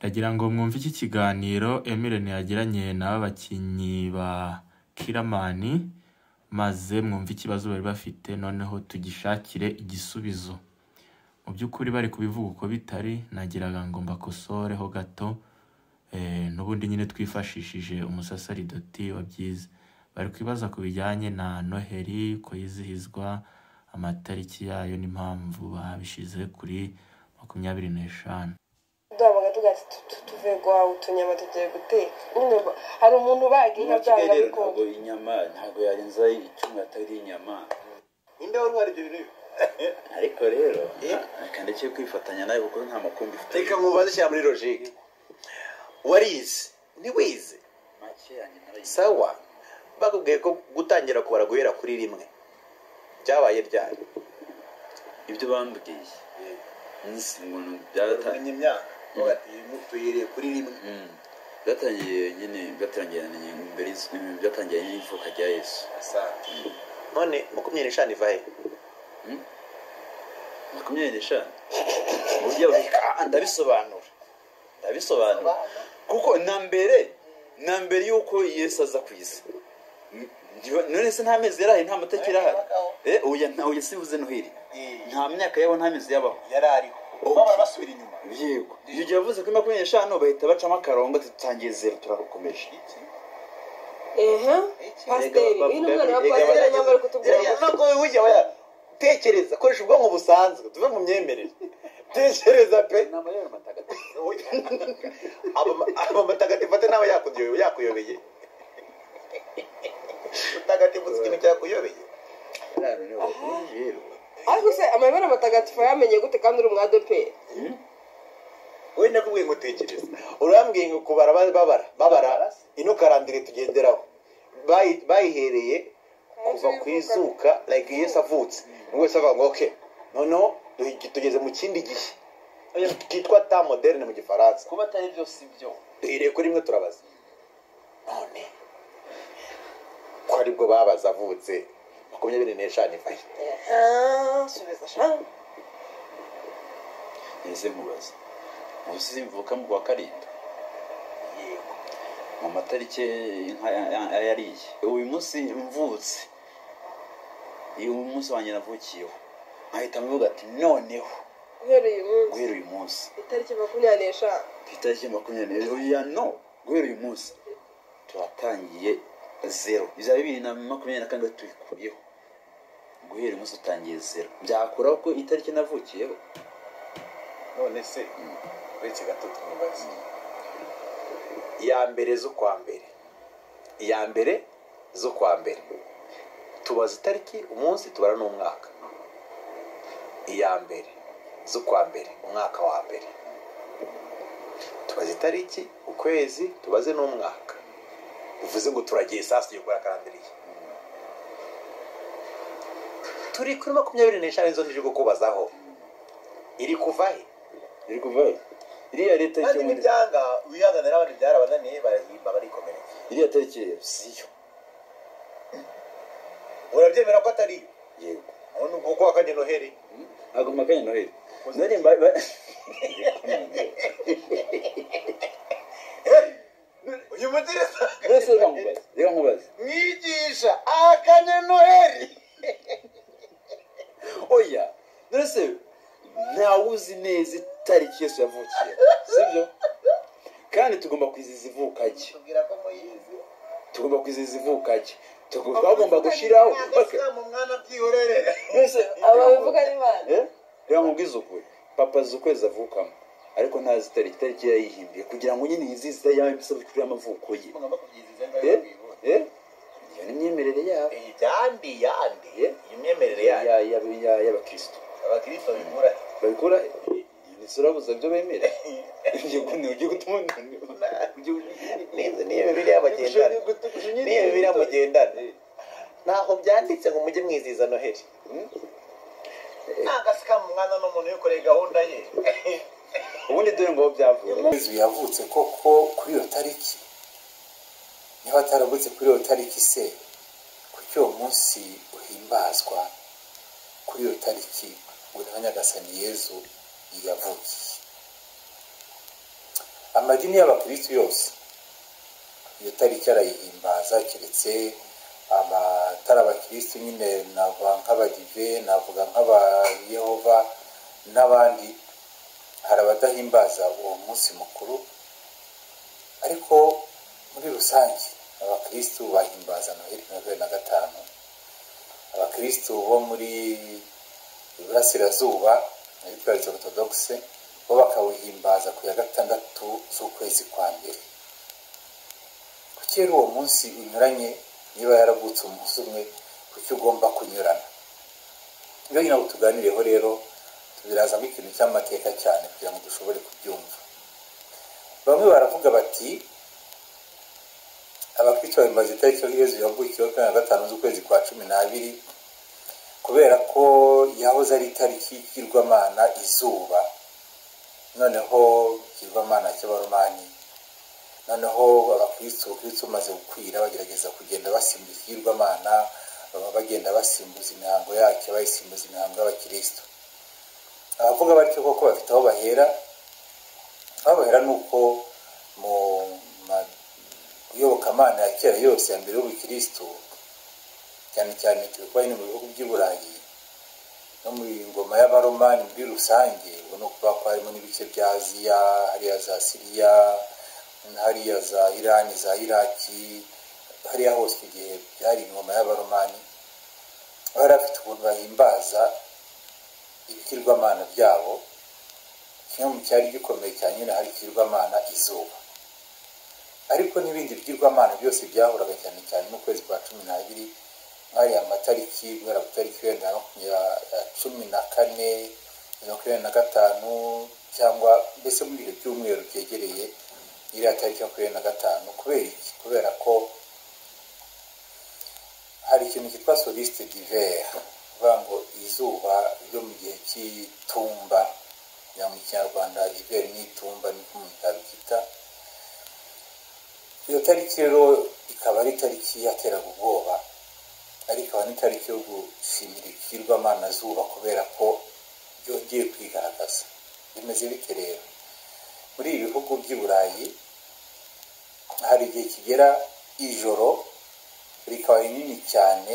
Ndagira ngo mwumve iki kiganiro Emile yagiranye n'abakinnyi ba Kiramani maze mwumve ikibazo bari bafite noneho tugishakire igisubizo. Mu by'ukuri bari kubivuga uko bitari, nagiraga ngo mbakosoreho gato n'ubundi nyine twifashishije umusasaridoti wabyize. Bari kwibaza ku bijyanye na Noheli ko yizihizwa, amatariki yayo n'impamvu babishize kuri 25. Ndabaga tugati tuve gwa utunyama tugiye guteka. Nyine hari umuntu bagiye byanga ariko ntabwo inyama ntabwo yarenza icyuma atari inyama. Inde wari wari ibyo bintu. Ariko rero kandi cyo kwifatanya nawe kuko nta makumbi ufite. Reka mubaze cyane muri logique. Warize ni wize make yanyu narayize. sawa bakubwiye ko gutangira kubara guhera kuri rimwe byabaye ryari Ibyo bambwiye nisi ngo byaratanye imyaka bagati mutuyire kuri rimwe byatangiye nyine mbere byatangiye n'ivuka rya Yesu. none 25 ivahe 25 burya ndabisobanura kuko na mbere yuko Yesu aza kwisi none se nta mezi yarahe nta matariki yarahari uya sivuze Noheli nta myaka yabo nta mezi yabaho yarariho baba basubira inyuma yego iyo yavuze ko 25 bahita bacamo akarongo tutangiye 0 turakomeje pasiteri ibintu mwana wa pasiteri nyamara kutubwira ko ujya waya tekereza koresha ubwonko busanzwe tuve mu myemerere tekereza pe n'amayero matagatifu aba matagatifu ate nawe yakuyobeye utagatifu ikintu cyakuyobeye ariko se amabara matagatifu yamenye gute kandi uri umwadeperi we nakubwiye ngo tekereza urambwiye ngo kubara babara ino karandire tugenderaho bayihereye kuva kwizuka like Yesu avutse wese avuga ngo okay noneho tugeze mu kindi gihe kitwa ta moderne mu gifaransa kuba atari byo sibyo duhiriye kuri rimwe turabaza none ko aribwo babaza avutse 25 ivahe subiza sha ese mubaza ubusizi mvuka mu kwa karindwi yego mu matariki yariye uyu munsi mvutse uyu munsi wanjye navukiyeho ahita mvuga ati noneho guhera uyu munsi itariki 25 itariki 20 oya no guhera uyu munsi turatangiye 0 bizaba 2026 tuyikuyeho guhera uyu munsi utangiye 0 byakuraho ko itariki navukiyeho none se uretse gato tumubaze iya mbere zo kwa mbere tubaza itariki umunsi tubara n'umwaka iya mbere zo kwa mbere umwaka wa mbere tubaza itariki ukwezi tubaze n'umwaka bivuze ngo turagiye sasa yo gukora karandiriye turi kuri 25 zo ndije kubazaho iri kuvahe iriya leta kandi n'ibyanga wihanganira abandi byarabananiye barahimba barikomera iriya tariki siyo urabyemera ko atari yego none uko akanye Noheli aguma kanye Noheli none uyu mudiresa reka nkubaze mwigisha akanye Noheli oya none se ntawuzi neza itariki Yesu yavukiye sibyo kandi tugomba kwizihiza ivuka rye tubwira ko muyizi tugomba kwizihiza ivuka rye tugomba gushiraho mu mwana byihorere abavuga n'Imana reka nkubwize ukuri papa azi ukwezi avukamo ariko ntazi itariki yayihimbiye kugira ngo nyine yizihize y'isabukuru y'amavuko ye mugomba kubyizihiza ngaho iyo ni imyemerere yabo yandi imyemerere y'abakristo abakristo babikura nisurabuza byo bemera ugiye gutuma niyo Bibiliya mugendana naho byanditse ngo mujye mwizihiza Noheli nagasika mu mwana n'umuntu yikoreye gahunda ye ubundi dore ngo byavuye Yesu yavutse koko kuri iyo tariki niba atarabutse kuri iyo tariki se kuki uwo munsi uhimbazwa kuri iyo tariki ngo Nyagasani Yezu yavukiye amadini y'abakristo yose iyo tariki arayihimbaza, keretse abatari abakristo nyine navuga nk'abadive, navuga nk'abayehova n'abandi, hari abadahimbaza uwo munsi mukuru. Ariko muri rusange abakristo bahimbaza Noheli na gatanu. Abakristo bo muri Iburasirazuba abitwa Orthodoxe bo bakawuhimbaza ku ya 6 z'ukwezi kwa mbere. Kuki rero uwo munsi unyuranye? Niba yaravutse umunsi umwe, kuki ugomba kunyurana? Iyo nyina tuganireho rero tubirazamo ikintu cy'amateka cyane kugira ngo dushobore kubyumva. Bamwe baravuga bati abakristo bahimbaza itariki Yezu yavukiyeho ku ya 5 z'ukwezi kwa 12 kubera ko yahoze ari itariki y'ikigirwamana izuba, noneho ikigirwamana cy'abaromani. Noneho abakristo maze gukwira bagerageza kugenda basimbuza ikigirwamana, bagenda basimbuza imihango yacyo, bayisimbuza imihango y'abakristo. Abavuga batyo koko bafite aho bahera. Aho bahera nuko mu iyobokamana ya kera yose ya mbere y'ubukristo, cyane cyane tubikwaye mu bihugu by'i Burayi no mu ngoma y'abaromani muri rusange, ubona ko harimo n'ibice bya Aziya, hariya za Siriya, hariya za Irani, za Iraki, hariya hose igihe byari ingoma y'abaromani. Bari bafite ukuntu bahimbaza ibikirwamana byabo. Kimwe mu cyari gikomeye cyane nyine hari ikigirwamana izuba, ariko n'ibindi bigirwamana byose byahuraga cyane cyane mu kwezi kwa 12, nk'aya matariki guhera ku tariki ya 14, 25, cyangwa mbese muri ibyo byumweru byegereye iriya tariki ya 25. Kubera iki? Kubera ko hari ikintu cyitwa soliste d'hiver, kuvuga ngo izuba ryo mu gihe cy'itumba, ya mu Kinyarwanda hiver n'itumba niko mutabyita. Iyo tariki rero ikaba ari tariki yateraga ubwoba, ariko ikaba n'itariki yo gushimira ikigirwamana zuba kubera ko byongeye kwigaragaza. Bimeze bite rero? Muri ibi bihugu by'i Burayi hari igihe kigera ijoro rikaba rinini cyane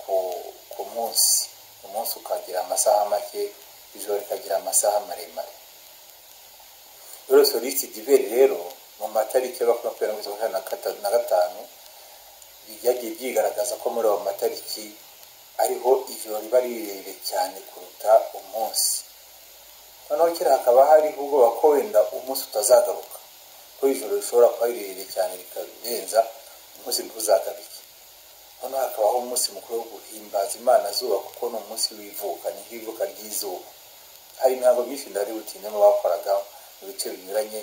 ku munsi. Umunsi ukagira amasaha make, ijoro rikagira amasaha maremare. Rero soliste d'hiver rero mu matariki ya 25 byagiye byigaragaza ko muri abo matariki ariho ijoro riba rirerire cyane kuruta umunsi. Noneho kera hakaba hariho ubwoba ko wenda umunsi utazagaruka, ko ijoro rishobora kuba rirerire cyane rikarenza umunsi ntuzagaruke. Noneho hakabaho umunsi mukuru wo guhimbaza Imana zuba, kuko ni umunsi w'ivuka, ni nk'ivuka ry'izuba. Hari imihango myinshi ndari butinemo bakoraga mu bice binyuranye.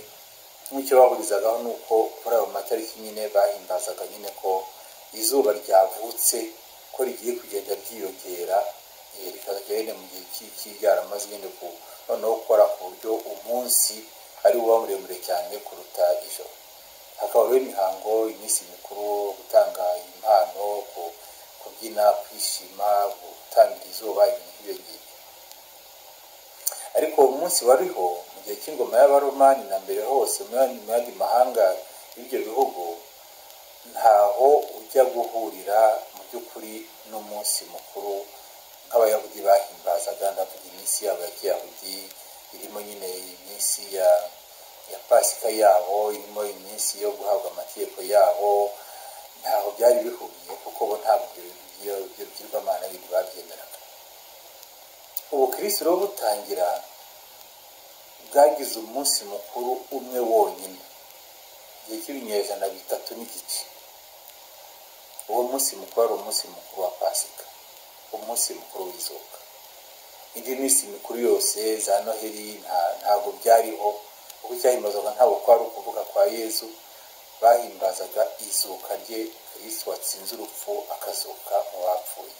Nk'icyo bahurizagaho ni uko kuri ayo matariki nyine bahimbazaga nyine ko izuba ryavutse, ko rigiye kugenda ryiyongera, rikagenda mu gihe cy'iryaramaze nyine noneho gukora ku buryo umunsi ari uba muremure cyane kuruta ijoro. Hakaba rero imihango, iminsi mikuru, gutanga impano, kubyina, kwishima, gutambira izuba, ibintu nk'ibyo ngibyo. Ariko uwo munsi wariho mu gihe cy'ingoma y'abaromani na mbere hose mu yandi mahanga y'ibyo bihugu, ntaho ujya guhurira mu by'ukuri n'umunsi mukuru nk'abayahudi bahimbazaga. Ndavuga iminsi yabo ya kiyahudi, irimo nyine iminsi ya pasika yabo, irimo iminsi yo guhabwa amategeko yabo. Ntaho byari bihuriye, kuko bo ntabwo ibyo bigirwamana bindi babyemeraga. Ubukristo rero butangira bwagize umunsi mukuru umwe wonyine igihe cy'ibinyejana 3 n'igice. Uwo munsi mukuru ari umunsi mukuru wa Pasika, umunsi mukuru w'izuka. Indi minsi mikuru yose za Noheli ntabwo byariho, kuko cyahimbazaga ntabwo kwari ukuvuka kwa Yezu, bahimbazaga izuka rye, Kristo watsinze urupfu akazuka mu bapfuye.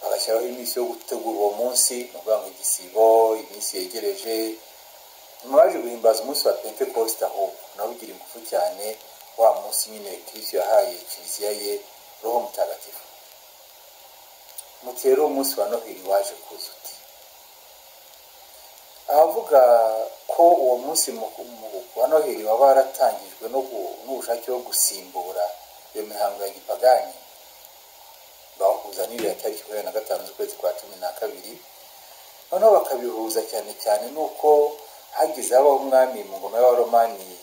Bagashyiraho iminsi yo gutegura uwo munsi, ni ukuvuga ngo igisibo, iminsi yegereje. Nyuma baje guhimbaza umunsi wa Pentecost, ahubwo nawe ugira ingufu cyane, wa munsi nyine Kristo yahaye kiliziya ye Roho Mutagatifu. Muti rero umunsi wa Noheli waje kuza ute? Abavuga ko uwo munsi wa noheli waba waratangijwe n'ubushake bwo gusimbura iyo mihango ya gipagani, bawuhuza n'iriya tariki 25 z'ukwezi kwa 12. noneho bakabihuza cyane cyane nuko hagize habaho umwami mu ngoma y'abaromani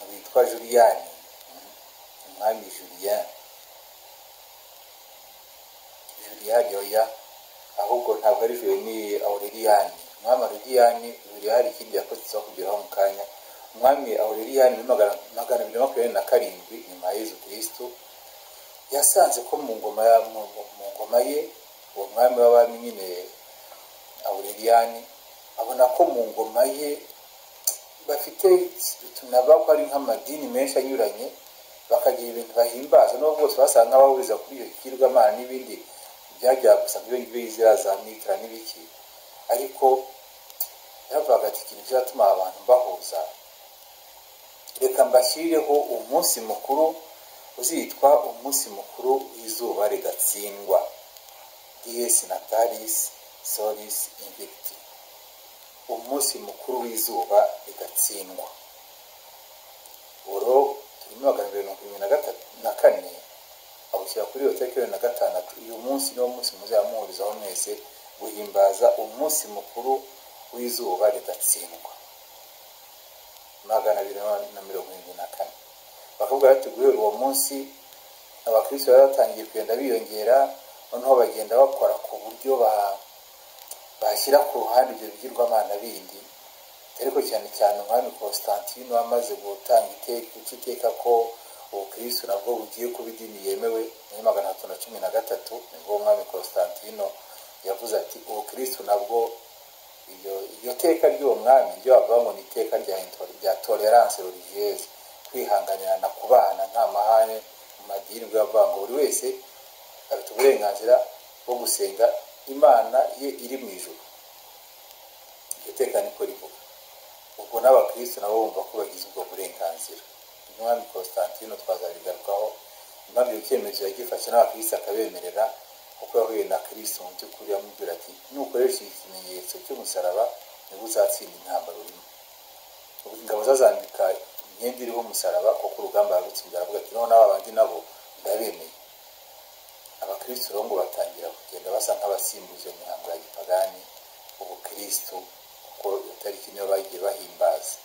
witwa Juliyani, umwami Juliyani oya, ahubwo ntabwo ari ni Aureliyani. umwami Aureliyani Juliyani ikindi yakoze cyo kugeraho mu kanya. umwami Aureliyani muri 227 nyuma ya Yezu Kristo yasanze ko mu ngoma ye uwo mwami w'abami nyine Aureliyani abona ko mu ngoma ye bafite tunaba ko ari nk'amadini menshi anyuranye, bakagira ibintu bahimbaza no bose basanga bahuriza kuri iyo kirwamana n'ibindi byajya gusa ibyo yizera za mitra n'ibiki. ariko yavuga ati ikintu cyatuma abantu bahuza, reka mbashyireho umunsi mukuru uzitwa umunsi mukuru w'izuba rigatsindwa, Dies Natalis Solis Invicti, umunsi mukuru w'izuba rigatsindwa. uro turimo 2024 abushyira kuri iyo tariki 26. uyu munsi niwo munsi muzamuhurizaho mwese guhimbaza umunsi mukuru w'izuba rigatsindwa 2024. bakavuga ati guhera uwo munsi abakristo baratangiye kugenda biyongera, noneho bagenda bakora ku buryo bashyira ku ruhande ibyo bigirwamana bindi. ariko cyane cyane umwami Constantine wamaze gutanga iteka ko ubukristo nabwo bugiye kuba idini yemewe muri 313. nibwo umwami Constantine yavuze ati ubukristo nabwo iyo teka ry'uwo mwami ryo bavuga ngo ni iteka rya tolerance religieuse, kwihanganirana ku bana nta mahane mu madini, bwavuga ngo buri wese afite uburenganzira bwo gusenga imana ye iri mu ijuru. iryo teka niko rivuga. ubwo n'abakristo nabo bumva ko bagize ubwo burenganzira. umwami Constantine twazabigarukaho impamvu iyo cyemezo yagifashe n'abakristo akabemerera, kuko yahuye na Kristo mu by'ukuri yamubwira ati nukoresha ikimenyetso cy'umusaraba nibwo uzatsinda intambara urimo. ingabo zazambika imyenda iriho umusaraba kuko urugamba yarutsinda. aravuga ati noneho abandi nabo ndabemeye. abakristo rero ngo batangira kugenda basa nk'abasimbuza imihango ya gipagani ubukristo, kuko iyo tariki niyo bagiye bahimbaza.